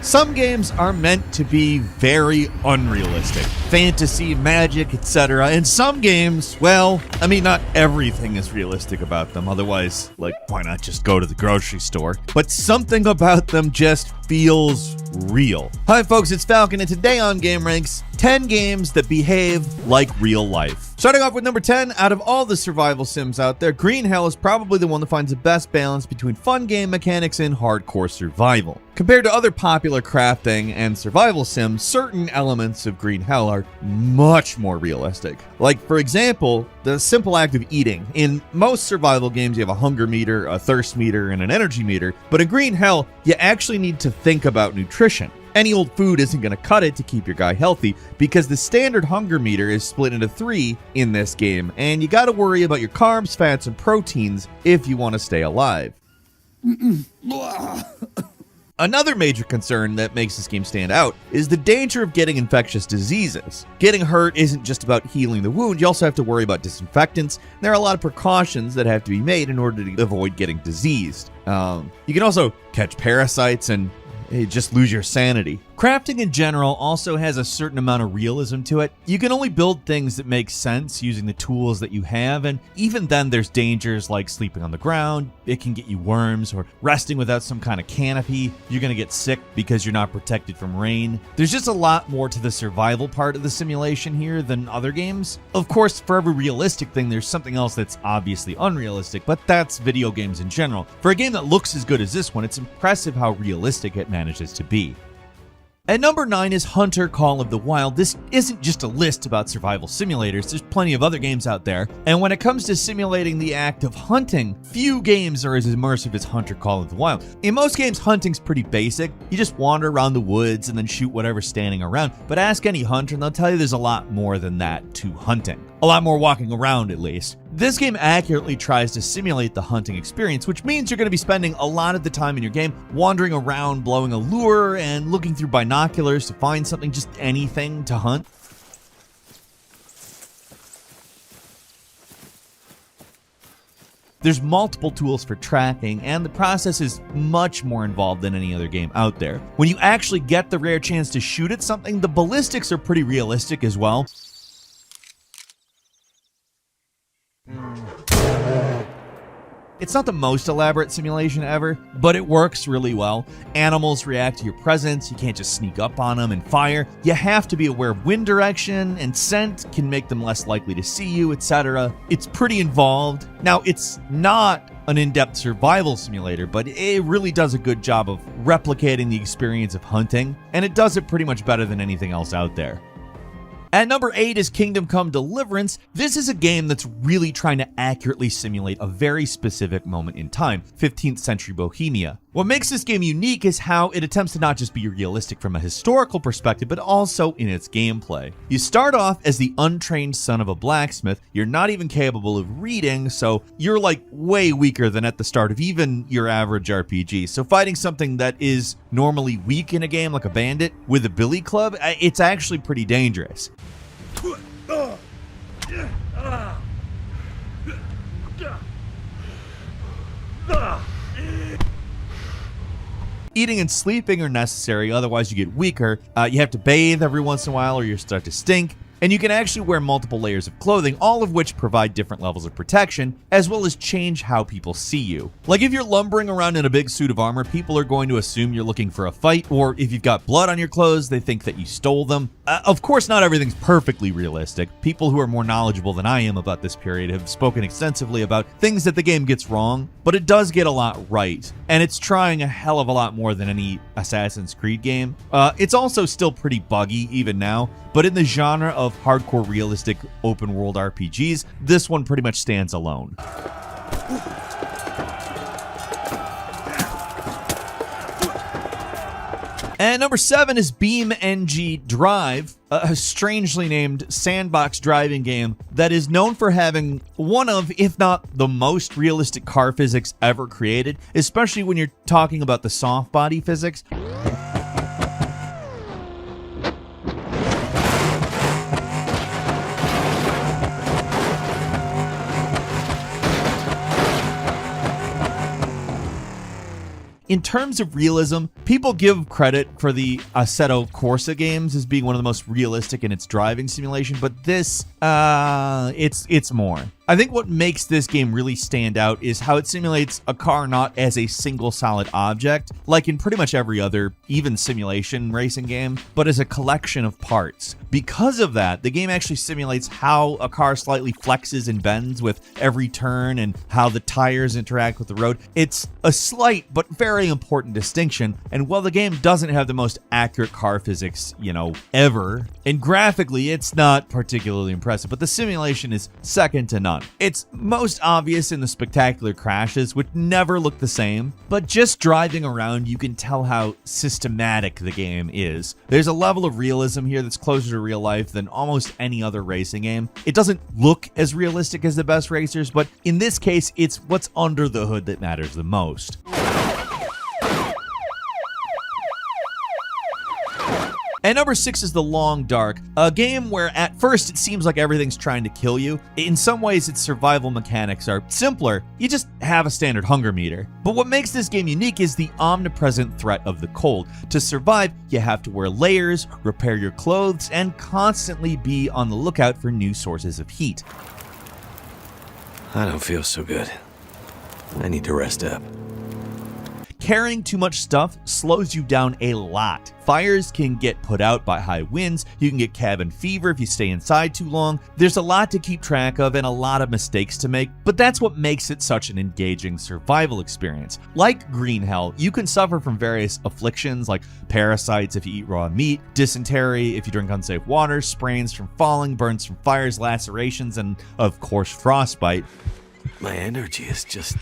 Some games are meant to be very unrealistic. Fantasy, magic, etc. And some games, well, I mean, not everything is realistic about them. Otherwise, why not just go to the grocery store? But something about them just feels real. Hi folks, it's Falcon, and today on GameRanks, 10 games that behave like real life. Starting off with number 10, out of all the survival sims out there, Green Hell is probably the one that finds the best balance between fun game mechanics and hardcore survival. Compared to other popular crafting and survival sims, certain elements of Green Hell are much more realistic. Like, for example, the simple act of eating. In most survival games, you have a hunger meter, a thirst meter, and an energy meter, but in Green Hell, you actually need to think about nutrition. Any old food isn't going to cut it to keep your guy healthy because the standard hunger meter is split into 3 in this game, and you got to worry about your carbs, fats, and proteins if you want to stay alive. Another major concern that makes this game stand out is the danger of getting infectious diseases. Getting hurt isn't just about healing the wound, you also have to worry about disinfectants. There are a lot of precautions that have to be made in order to avoid getting diseased. You can also catch parasites and just lose your sanity. Crafting in general also has a certain amount of realism to it. You can only build things that make sense using the tools that you have, and even then there's dangers like sleeping on the ground, it can get you worms, or resting without some kind of canopy. You're gonna get sick because you're not protected from rain. There's just a lot more to the survival part of the simulation here than other games. Of course, for every realistic thing, there's something else that's obviously unrealistic, but that's video games in general. For a game that looks as good as this one, it's impressive how realistic it manages to be. At number 9 is Hunter Call of the Wild. This isn't just a list about survival simulators, there's plenty of other games out there. And when it comes to simulating the act of hunting, few games are as immersive as Hunter Call of the Wild. In most games, hunting's pretty basic. You just wander around the woods and then shoot whatever's standing around. But ask any hunter and they'll tell you there's a lot more than that to hunting. A lot more walking around, at least. This game accurately tries to simulate the hunting experience, which means you're going to be spending a lot of the time in your game wandering around, blowing a lure, and looking through binoculars to find something, just anything to hunt. There's multiple tools for tracking, and the process is much more involved than any other game out there. When you actually get the rare chance to shoot at something, the ballistics are pretty realistic as well. It's not the most elaborate simulation ever, but it works really well. Animals react to your presence, you can't just sneak up on them and fire. You have to be aware of wind direction, and scent can make them less likely to see you, etc. It's pretty involved. Now, it's not an in-depth survival simulator, but it really does a good job of replicating the experience of hunting, and it does it pretty much better than anything else out there. At number 8 is Kingdom Come Deliverance. This is a game that's really trying to accurately simulate a very specific moment in time, 15th century Bohemia. What makes this game unique is how it attempts to not just be realistic from a historical perspective, but also in its gameplay. You start off as the untrained son of a blacksmith. You're not even capable of reading, so you're way weaker than at the start of even your average RPG. So fighting something that is normally weak in a game like a bandit with a billy club, it's actually pretty dangerous. Eating and sleeping are necessary, otherwise you get weaker. You have to bathe every once in a while or you start to stink. And you can actually wear multiple layers of clothing, all of which provide different levels of protection, as well as change how people see you. Like if you're lumbering around in a big suit of armor, people are going to assume you're looking for a fight, or if you've got blood on your clothes, they think that you stole them. Of course, not everything's perfectly realistic. People who are more knowledgeable than I am about this period have spoken extensively about things that the game gets wrong, but it does get a lot right, and it's trying a hell of a lot more than any Assassin's Creed game. It's also still pretty buggy even now, but in the genre of hardcore realistic open world RPGs, this one pretty much stands alone. And number 7 is BeamNG Drive, a strangely named sandbox driving game that is known for having one of, if not the most realistic car physics ever created, especially when you're talking about the soft body physics. In terms of realism, people give credit for the Assetto Corsa games as being one of the most realistic in its driving simulation, but this, it's more. I think what makes this game really stand out is how it simulates a car not as a single solid object, like in pretty much every other, even simulation racing game, but as a collection of parts. Because of that, the game actually simulates how a car slightly flexes and bends with every turn and how the tires interact with the road. It's a slight but very important distinction, and while the game doesn't have the most accurate car physics, ever, and graphically it's not particularly impressive, but the simulation is second to none. It's most obvious in the spectacular crashes, which never look the same, but just driving around you can tell how systematic the game is. There's a level of realism here that's closer to real life than almost any other racing game. It doesn't look as realistic as the best racers, but in this case, it's what's under the hood that matters the most. And number 6 is The Long Dark, a game where at first it seems like everything's trying to kill you. In some ways, its survival mechanics are simpler. You just have a standard hunger meter. But what makes this game unique is the omnipresent threat of the cold. To survive, you have to wear layers, repair your clothes, and constantly be on the lookout for new sources of heat. I don't feel so good. I need to rest up. Carrying too much stuff slows you down a lot. Fires can get put out by high winds, you can get cabin fever if you stay inside too long. There's a lot to keep track of and a lot of mistakes to make, but that's what makes it such an engaging survival experience. Like Green Hell, you can suffer from various afflictions like parasites if you eat raw meat, dysentery if you drink unsafe water, sprains from falling, burns from fires, lacerations, and of course frostbite. My energy is just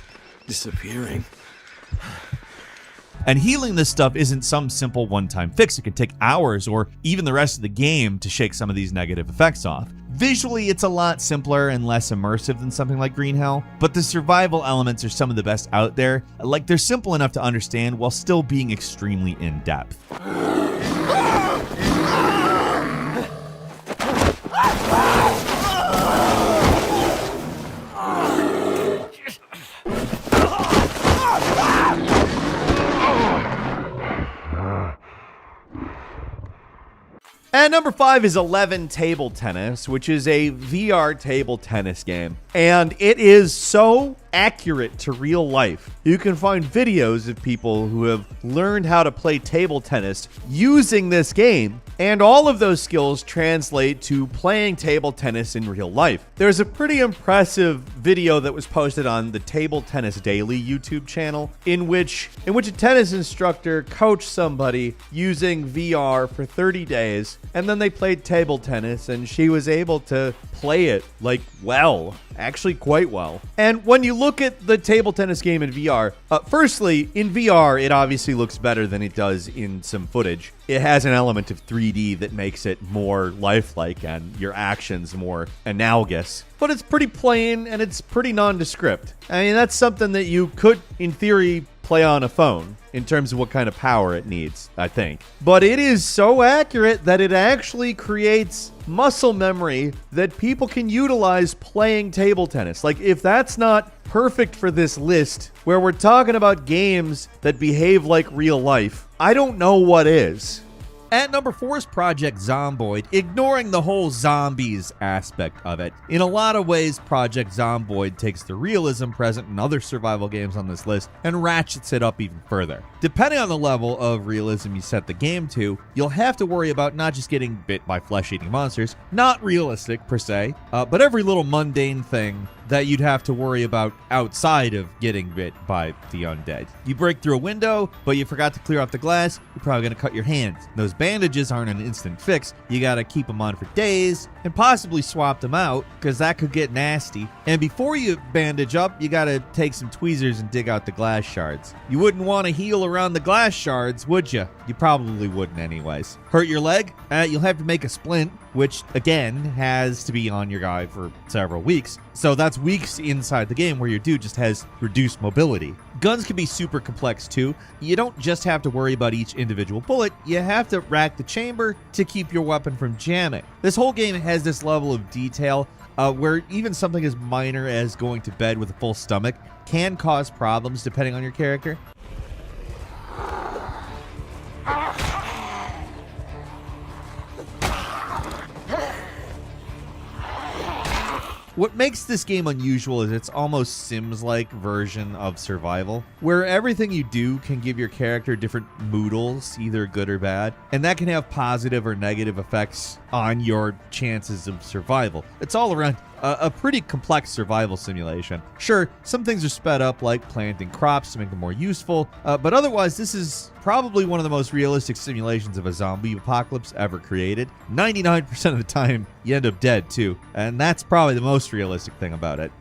disappearing. And healing this stuff isn't some simple one-time fix. It can take hours or even the rest of the game to shake some of these negative effects off. Visually, it's a lot simpler and less immersive than something like Green Hell, but the survival elements are some of the best out there. Like, they're simple enough to understand while still being extremely in-depth. And number 5 is 11 Table Tennis, which is a VR table tennis game. And it is so accurate to real life. You can find videos of people who have learned how to play table tennis using this game, and all of those skills translate to playing table tennis in real life. There's a pretty impressive video that was posted on the Table Tennis Daily YouTube channel in which a tennis instructor coached somebody using VR for 30 days, and then they played table tennis, and she was able to play it actually quite well. And when you look at the table tennis game in VR, firstly, in VR, it obviously looks better than it does in some footage. It has an element of 3D that makes it more lifelike and your actions more analogous. But it's pretty plain and it's pretty nondescript. I mean, that's something that you could, in theory, play on a phone in terms of what kind of power it needs, I think. But it is so accurate that it actually creates muscle memory that people can utilize playing table tennis. Like, if that's not perfect for this list, where we're talking about games that behave like real life, I don't know what is. At number 4 is Project Zomboid, ignoring the whole zombies aspect of it. In a lot of ways, Project Zomboid takes the realism present in other survival games on this list and ratchets it up even further. Depending on the level of realism you set the game to, you'll have to worry about not just getting bit by flesh-eating monsters, not realistic per se, but every little mundane thing that you'd have to worry about outside of getting bit by the undead. You break through a window, but you forgot to clear off the glass, you're probably gonna cut your hands. Those bandages aren't an instant fix. You gotta keep them on for days and possibly swap them out, because that could get nasty. And before you bandage up, you gotta take some tweezers and dig out the glass shards. You wouldn't want to heal around the glass shards, would you? You probably wouldn't anyways. Hurt your leg? You'll have to make a splint, which again has to be on your guy for several weeks. So that's weeks inside the game where your dude just has reduced mobility. Guns can be super complex too. You don't just have to worry about each individual bullet, you have to rack the chamber to keep your weapon from jamming. This whole game has this level of detail where even something as minor as going to bed with a full stomach can cause problems depending on your character. What makes this game unusual is it's almost Sims-like version of survival, where everything you do can give your character different moodles, either good or bad, and that can have positive or negative effects on your chances of survival. It's all around a pretty complex survival simulation. Sure, some things are sped up, like planting crops to make them more useful, but otherwise this is probably one of the most realistic simulations of a zombie apocalypse ever created. 99% of the time, you end up dead too, and that's probably the most realistic thing about it.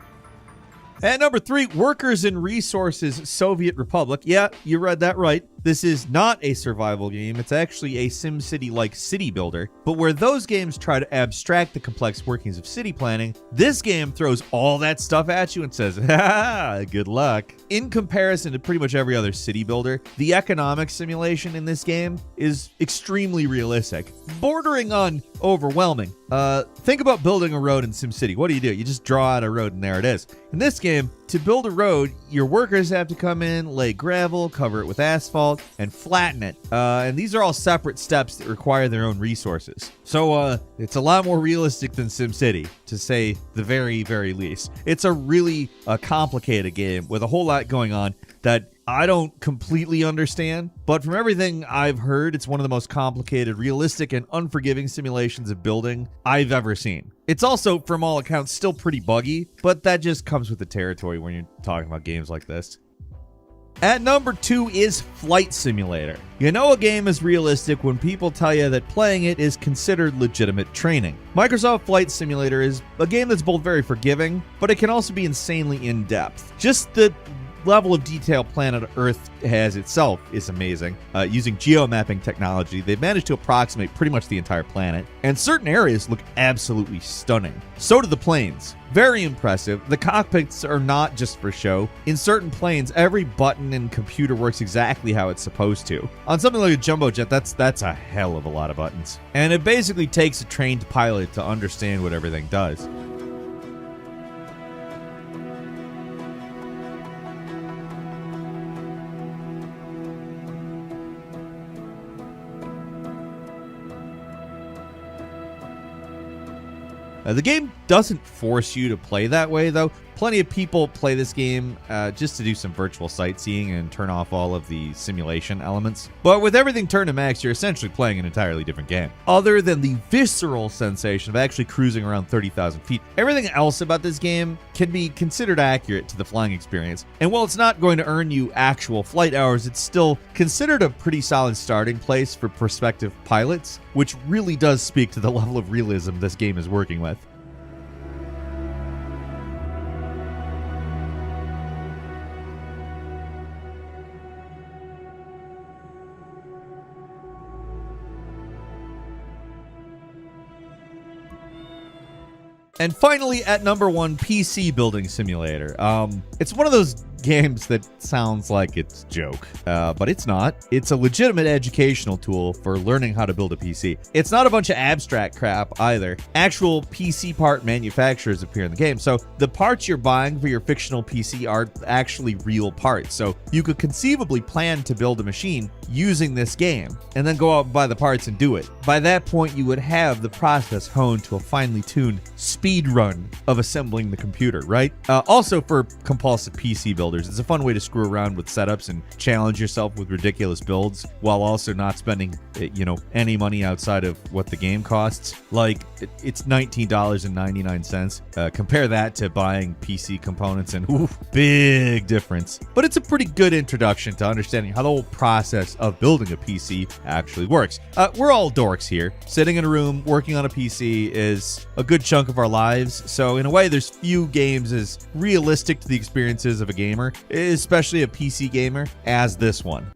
At number 3, Workers and Resources Soviet Republic. Yeah, you read that right. This is not a survival game. It's actually a SimCity-like city builder. But where those games try to abstract the complex workings of city planning, this game throws all that stuff at you and says, ha, good luck. In comparison to pretty much every other city builder, the economic simulation in this game is extremely realistic, bordering on overwhelming. Think about building a road in SimCity. What do? You just draw out a road and there it is. In this game, to build a road, your workers have to come in, lay gravel, cover it with asphalt, and flatten it. And these are all separate steps that require their own resources. So it's a lot more realistic than SimCity, to say the very, very least. It's a really complicated game with a whole lot going on that I don't completely understand, but from everything I've heard, it's one of the most complicated, realistic, and unforgiving simulations of building I've ever seen. It's also, from all accounts, still pretty buggy, but that just comes with the territory when you're talking about games like this. At number 2 is Flight Simulator. You know a game is realistic when people tell you that playing it is considered legitimate training. Microsoft Flight Simulator is a game that's both very forgiving, but it can also be insanely in-depth. Just the level of detail planet Earth has itself is amazing. Using geomapping technology, they've managed to approximate pretty much the entire planet, and certain areas look absolutely stunning. So do the planes. Very impressive. The cockpits are not just for show. In certain planes, every button and computer works exactly how it's supposed to. On something like a jumbo jet, that's a hell of a lot of buttons. And it basically takes a trained pilot to understand what everything does. The game doesn't force you to play that way, though. Plenty of people play this game just to do some virtual sightseeing and turn off all of the simulation elements. But with everything turned to max, you're essentially playing an entirely different game. Other than the visceral sensation of actually cruising around 30,000 feet, everything else about this game can be considered accurate to the flying experience. And while it's not going to earn you actual flight hours, it's still considered a pretty solid starting place for prospective pilots, which really does speak to the level of realism this game is working with. And finally, at number 1, PC Building Simulator. It's one of those games that sounds like it's a joke, but it's not. It's a legitimate educational tool for learning how to build a PC. It's not a bunch of abstract crap either. Actual PC part manufacturers appear in the game, so the parts you're buying for your fictional PC are actually real parts. So you could conceivably plan to build a machine using this game, and then go out and buy the parts and do it. By that point, you would have the process honed to a finely tuned speed run of assembling the computer, right? Also, for compulsive PC builders, it's a fun way to screw around with setups and challenge yourself with ridiculous builds while also not spending, any money outside of what the game costs. Like, it's $19.99. Compare that to buying PC components and big difference. But it's a pretty good introduction to understanding how the whole process of building a PC actually works. We're all dorks here. Sitting in a room working on a PC is a good chunk of our lives, so in a way there's few games as realistic to the experiences of a gamer, especially a PC gamer, as this one.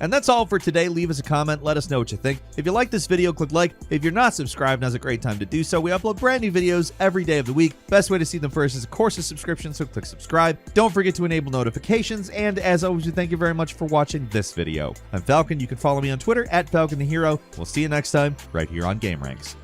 And that's all for today. Leave us a comment. Let us know what you think. If you like this video, click like. If you're not subscribed, now's a great time to do so. We upload brand new videos every day of the week. Best way to see them first is, of course, a subscription, so click subscribe. Don't forget to enable notifications. And as always, we thank you very much for watching this video. I'm Falcon. You can follow me on Twitter at Falcon the Hero. We'll see you next time right here on Game Ranks.